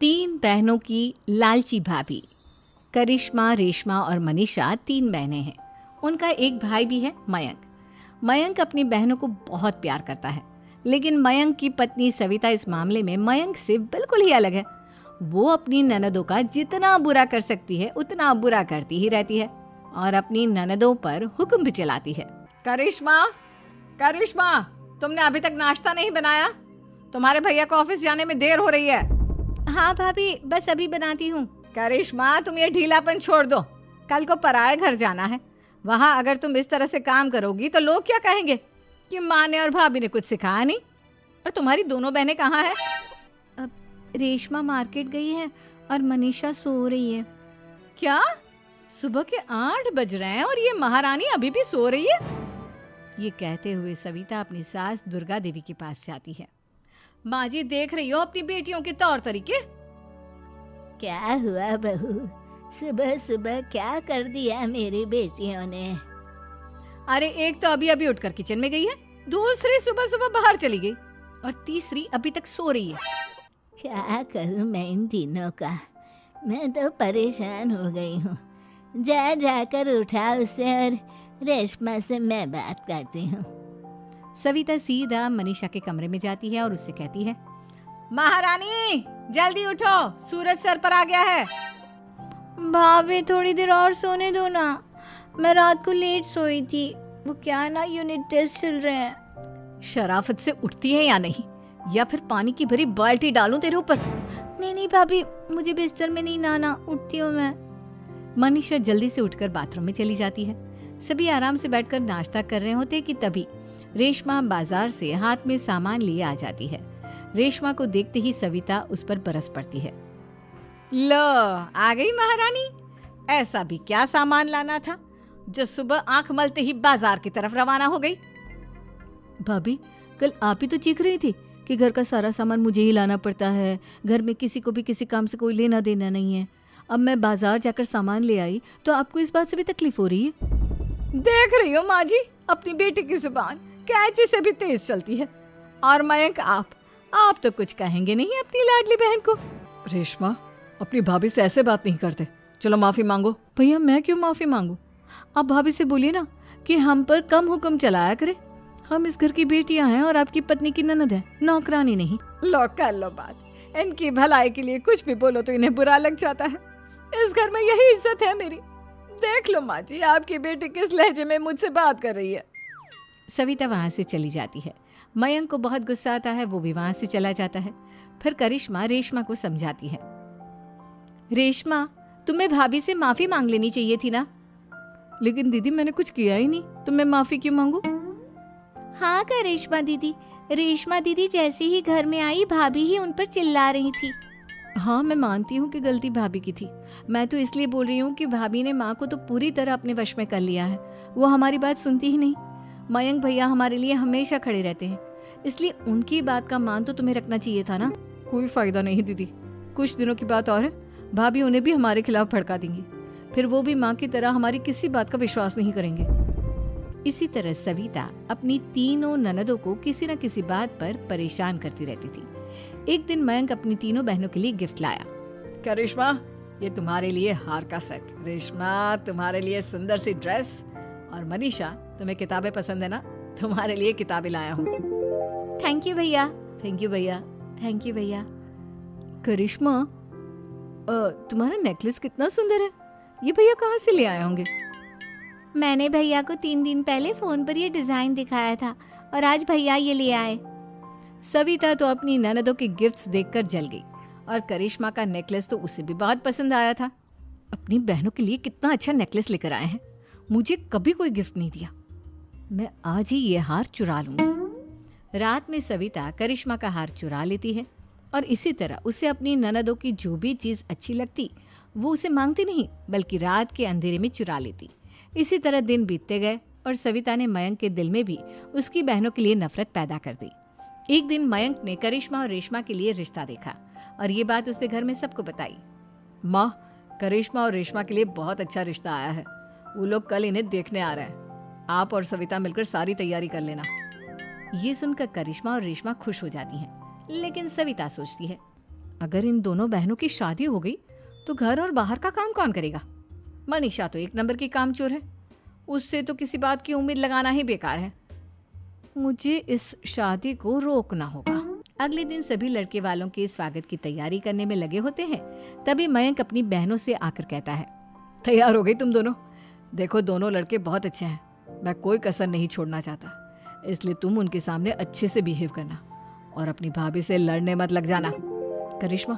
तीन बहनों की लालची भाभी। करिश्मा, रेशमा और मनीषा तीन बहनें हैं। उनका एक भाई भी है, मयंक। मयंक अपनी बहनों को बहुत प्यार करता है, लेकिन मयंक की पत्नी सविता इस मामले में मयंक से बिल्कुल ही अलग है। वो अपनी ननदों का जितना बुरा कर सकती है उतना बुरा करती ही रहती है और अपनी ननदों पर हुक्म भी चलाती है। करिश्मा, करिश्मा, तुमने अभी तक नाश्ता नहीं बनाया? तुम्हारे भैया को ऑफिस जाने में देर हो रही है। हाँ भाभी, बस अभी बनाती हूँ। करिश्मा, तुम ये ढीलापन छोड़ दो। कल को पराए घर जाना है। वहाँ अगर तुम इस तरह से काम करोगी तो लोग क्या कहेंगे कि माँ ने और भाभी ने कुछ सिखाया नहीं। और तुम्हारी दोनों बहनें कहाँ हैं? अब रेशमा मार्केट गई है और मनीषा सो रही है। क्या? सुबह के 8 बज रहे हैं और ये महारानी अभी भी सो रही है? ये कहते हुए सविता अपनी सास दुर्गा देवी के पास जाती है। माँ जी, देख रही हो अपनी बेटियों के तौर तरीके? क्या हुआ बहू, सुबह सुबह क्या कर दिया मेरी बेटियों ने? अरे एक तो अभी अभी उठकर किचन में गई है, दूसरी सुबह सुबह बाहर चली गई और तीसरी अभी तक सो रही है। क्या करूं मैं इन तीनों का? मैं तो परेशान हो गई हूँ। जा जाकर उठा उसे और रेशमा से मैं बात करती हूँ। सविता सीधा मनीषा के कमरे में जाती है और उससे कहती है, महारानी जल्दी उठो, सूरज सर पर आ गया है। भाभी थोड़ी देर और सोने दो ना, मैं रात को लेट सोई थी। वो क्या ना, यूनिट टेस्ट चल रहे हैं। शराफत से उठती है या नहीं, या फिर पानी की भरी बाल्टी डालूं तेरे ऊपर? नहीं नहीं भाभी, मुझे बिस्तर में नहीं लाना, उठती हूँ मैं। मनीषा जल्दी से उठकर बाथरूम में चली जाती है। सभी आराम से बैठकर नाश्ता कर रहे होते कि तभी रेशमा बाजार से हाथ में सामान लिए आ जाती है। रेशमा को देखते ही सविता उस पर बरस पड़ती है। लो, आ गई महारानी। ऐसा भी क्या सामान लाना था जो सुबह आंख मलते ही बाजार की तरफ रवाना हो गई? भाभी, कल आप ही तो चीख रही थी कि घर का सारा सामान मुझे ही लाना पड़ता है, घर में किसी को भी किसी काम से कोई लेना देना नहीं है। अब मैं बाजार जाकर सामान ले आई तो आपको इस बात से भी तकलीफ हो रही है? देख रही हो माँ जी, अपनी बेटी की जुबान कैंची से भी तेज चलती है। और मयंक, आप तो कुछ कहेंगे नहीं अपनी लाडली बहन को? रेशमा, अपनी भाभी से ऐसे बात नहीं करते। चलो माफी मांगो। भैया, मैं क्यों माफी मांगू? आप भाभी से बोलिए ना कि हम पर कम हुक्म चलाया करे। हम इस घर की बेटियां हैं और आपकी पत्नी की ननद है, नौकरानी नहीं। लो कर लो बात। इनकी भलाई के लिए कुछ भी बोलो तो इन्हें बुरा लग जाता है। इस घर में यही इज्जत है मेरी। देख लो माँ जी, आपकी बेटी किस लहजे में मुझसे बात कर रही है। सविता वहां से चली जाती है। मयंक को बहुत गुस्सा आता है, वो भी वहां से चला जाता है। फिर करिश्मा रेशमा को समझाती है, रेशमा, तुम्हें भाभी से माफी मांग लेनी चाहिए थी ना। लेकिन दीदी, मैंने कुछ किया ही नहीं, तो मैं माफी क्यों मांगू? हाँ करिश्मा दीदी, रेशमा दीदी जैसे ही घर में आई भाभी ही उन पर चिल्ला रही थी। हाँ, मैं मानती हूँ कि गलती भाभी की थी। मैं तो इसलिए बोल रही हूँ कि भाभी ने माँ को तो पूरी तरह अपने वश में कर लिया है। वो हमारी बात सुनती ही नहीं। मयंक भैया हमारे लिए हमेशा खड़े रहते हैं, इसलिए उनकी बात का मान तो तुम्हें रखना चाहिए था ना। कोई फायदा नहीं दीदी, कुछ दिनों की बात और है, भाभी उन्हें भी हमारे खिलाफ भड़का देंगी। फिर वो भी माँ की तरह हमारी किसी बात का विश्वास नहीं करेंगे। इसी तरह सविता अपनी तीनों ननदों को किसी न किसी बात पर परेशान करती रहती थी। एक दिन मयंक अपनी तीनों बहनों के लिए गिफ्ट लाया। करिश्मा, ये तुम्हारे लिए हार का सेट। रेशमा, तुम्हारे लिए सुंदर सी ड्रेस। और मनीषा, तुम्हें किताबें पसंद है ना, तुम्हारे लिए किताबें लाया हूँ। थैंक यू भैया। थैंक यू भैया। थैंक यू भैया। करिश्मा, तुम्हारा नेकलेस कितना सुंदर है। ये भैया कहाँ से ले आए होंगे? मैंने भैया को 3 दिन पहले फोन पर ये डिजाइन दिखाया था और आज भैया ये ले आए। सविता तो अपनी ननदों के गिफ्ट्स देखकर जल गई और करिश्मा का नेकलेस तो उसे भी बहुत पसंद आया था। अपनी बहनों के लिए कितना अच्छा नेकलेस लेकर आए हैं, मुझे कभी कोई गिफ्ट नहीं दिया। मैं आज ही ये हार चुरा लूंगी। रात में सविता करिश्मा का हार चुरा लेती है और इसी तरह उसे अपनी ननदों की जो भी चीज़ अच्छी लगती वो उसे मांगती नहीं, बल्कि रात के अंधेरे में चुरा लेती। इसी तरह दिन बीतते गए और सविता ने मयंक के दिल में भी उसकी बहनों के लिए नफरत पैदा कर दी। एक दिन मयंक ने करिश्मा और रेशमा के लिए रिश्ता देखा और ये बात उसने घर में सबको बताई। माँ, करिश्मा और रेशमा के लिए बहुत अच्छा रिश्ता आया है। वो लोग कल इन्हें देखने आ रहे हैं। आप और सविता मिलकर सारी तैयारी कर लेना। ये सुनकर करिश्मा और रेशमा खुश हो जाती हैं, लेकिन सविता सोचती है, अगर इन दोनों बहनों की शादी हो गई तो घर और बाहर का काम कौन करेगा? मनीषा तो एक नंबर की कामचोर है, उससे तो किसी बात की उम्मीद लगाना ही बेकार है। मुझे इस शादी को रोकना होगा। अगले दिन सभी लड़के वालों के स्वागत की तैयारी करने में लगे होते हैं। तभी मयंक अपनी बहनों से आकर कहता है, तैयार हो गई तुम दोनों? देखो दोनों लड़के बहुत अच्छे हैं, मैं कोई कसर नहीं छोड़ना चाहता, इसलिए तुम उनके सामने अच्छे से बिहेव करना और अपनी भाभी से लड़ने मत लग जाना। करिश्मा,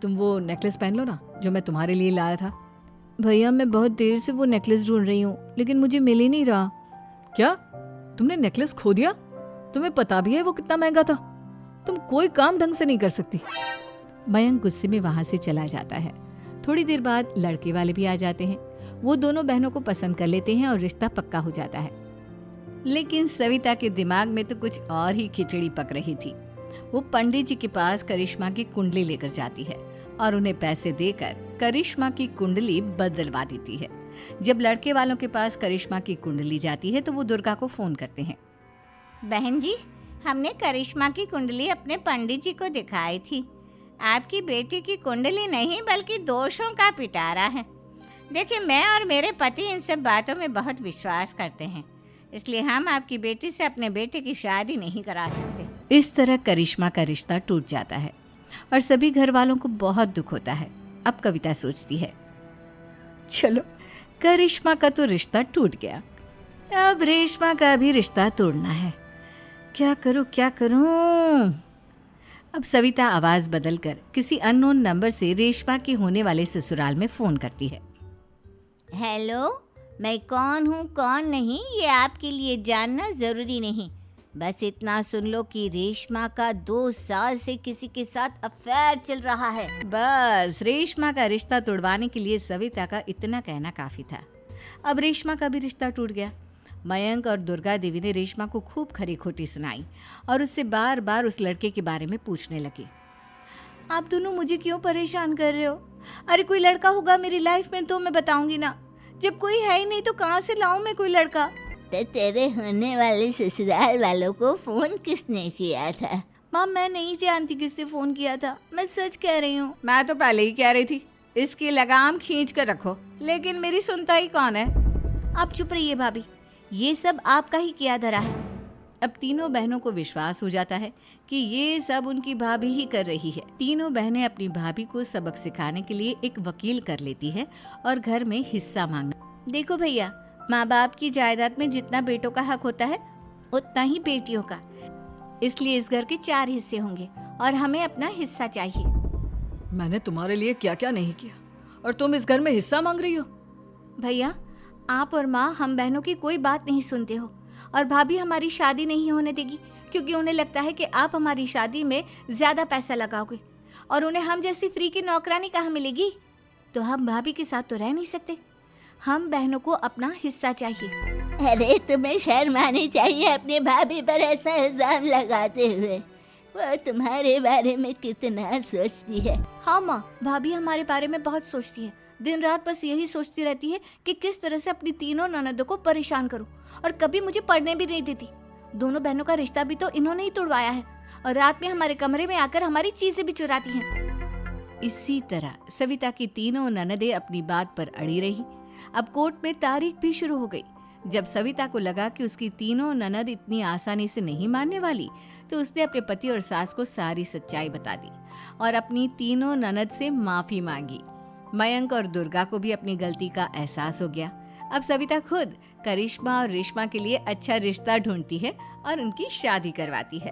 तुम वो नेकलेस पहन लो ना जो मैं तुम्हारे लिए लाया था। भैया मैं बहुत देर से वो नेकलेस ढूंढ रही हूँ, लेकिन मुझे मिल ही नहीं रहा। क्या तुमने नेकलेस खो दिया? तुम्हें पता भी है वो कितना महंगा था? तुम कोई काम ढंग से नहीं कर सकती। मयंक गुस्से में वहां से चला जाता है। थोड़ी देर बाद लड़के वाले भी आ जाते हैं। वो दोनों बहनों को पसंद कर लेते हैं और रिश्ता पक्का हो जाता है। लेकिन सविता के दिमाग में तो कुछ और ही खिचड़ी पक रही थी। वो पंडित जी के पास करिश्मा की कुंडली लेकर जाती है और उन्हें पैसे देकर करिश्मा की कुंडली बदलवा देती है। जब लड़के वालों के पास करिश्मा की कुंडली जाती है तो वो दुर्गा को फोन करते हैं। बहन जी, हमने करिश्मा की कुंडली अपने पंडित जी को दिखाई थी। आपकी बेटी की कुंडली नहीं बल्कि दोषों का पिटारा है। देखिए, मैं और मेरे पति इन सब बातों में बहुत विश्वास करते हैं, इसलिए हम आपकी बेटी से अपने बेटे की शादी नहीं करा सकते। इस तरह करिश्मा का रिश्ता टूट जाता है और सभी घर वालों को बहुत दुख होता है। अब कविता सोचती है, चलो करिश्मा का तो रिश्ता टूट गया, अब रेशमा का भी रिश्ता तोड़ना है। क्या करूं? अब सविता आवाज बदलकर किसी अननोन नंबर से रेशमा के होने वाले ससुराल में फोन करती है। हेलो, मैं कौन हूँ कौन नहीं ये आपके लिए जानना ज़रूरी नहीं, बस इतना सुन लो कि रेशमा का 2 साल से किसी के साथ अफेयर चल रहा है। बस रेशमा का रिश्ता तोड़वाने के लिए सविता का इतना कहना काफी था। अब रेशमा का भी रिश्ता टूट गया। मयंक और दुर्गा देवी ने रेशमा को खूब खरी खोटी सुनाई और उससे बार बार उस लड़के के बारे में पूछने लगी। आप दोनों मुझे क्यों परेशान कर रहे हो? अरे कोई लड़का होगा मेरी लाइफ में तो मैं बताऊंगी ना, जब कोई है ही नहीं तो कहाँ से लाऊं मैं कोई लड़का? तो तेरे होने वाले ससुराल वालों को फोन किसने किया था? माँ, मैं नहीं जानती किसने फोन किया था, मैं सच कह रही हूँ। मैं तो पहले ही कह रही थी इसकी लगाम खींच कर रखो, लेकिन मेरी सुनता ही कौन है। आप चुप रहिए भाभी, ये सब आपका ही किया धरा है। अब तीनों बहनों को विश्वास हो जाता है कि ये सब उनकी भाभी ही कर रही है। तीनों बहनें अपनी भाभी को सबक सिखाने के लिए एक वकील कर लेती है और घर में हिस्सा मांगना। देखो भैया, माँ बाप की जायदाद में जितना बेटों का हक होता है उतना ही बेटियों का, इसलिए इस घर के 4 हिस्से होंगे और हमें अपना हिस्सा चाहिए। मैंने तुम्हारे लिए क्या क्या नहीं किया और तुम इस घर में हिस्सा मांग रही हो? भैया, आप और माँ हम बहनों की कोई बात नहीं सुनते हो और भाभी हमारी शादी नहीं होने देगी क्योंकि उन्हें लगता है कि आप हमारी शादी में ज्यादा पैसा लगाओगे और उन्हें हम जैसी फ्री की नौकरानी कहाँ मिलेगी। तो हम भाभी के साथ तो रह नहीं सकते, हम बहनों को अपना हिस्सा चाहिए। अरे तुम्हें शर्म आनी चाहिए अपने भाभी पर ऐसा इल्जाम लगाते हुए। वो तुम्हारे बारे में कितना सोचती है। हाँ माँ, भाभी हमारे बारे में बहुत सोचती है, दिन रात बस यही सोचती रहती है कि किस तरह से अपनी तीनों ननदों को परेशान करूं और कभी मुझे पढ़ने भी नहीं देती। दोनों बहनों का रिश्ता भी तो इन्होंने ही तोड़वाया है और रात में हमारे कमरे में आकर हमारी चीजें भी चुराती हैं। इसी तरह सविता की तीनों ननदें अपनी बात पर अड़ी रही। अब कोर्ट में तारीख भी शुरू हो गई। जब सविता को लगा कि उसकी तीनों ननद इतनी आसानी से नहीं मानने वाली, तो उसने अपने पति और सास को सारी सच्चाई बता दी और अपनी तीनों ननद से माफी मांगी। मयंक और दुर्गा को भी अपनी गलती का एहसास हो गया। अब सविता खुद करिश्मा और रेशमा के लिए अच्छा रिश्ता ढूंढती है और उनकी शादी करवाती है।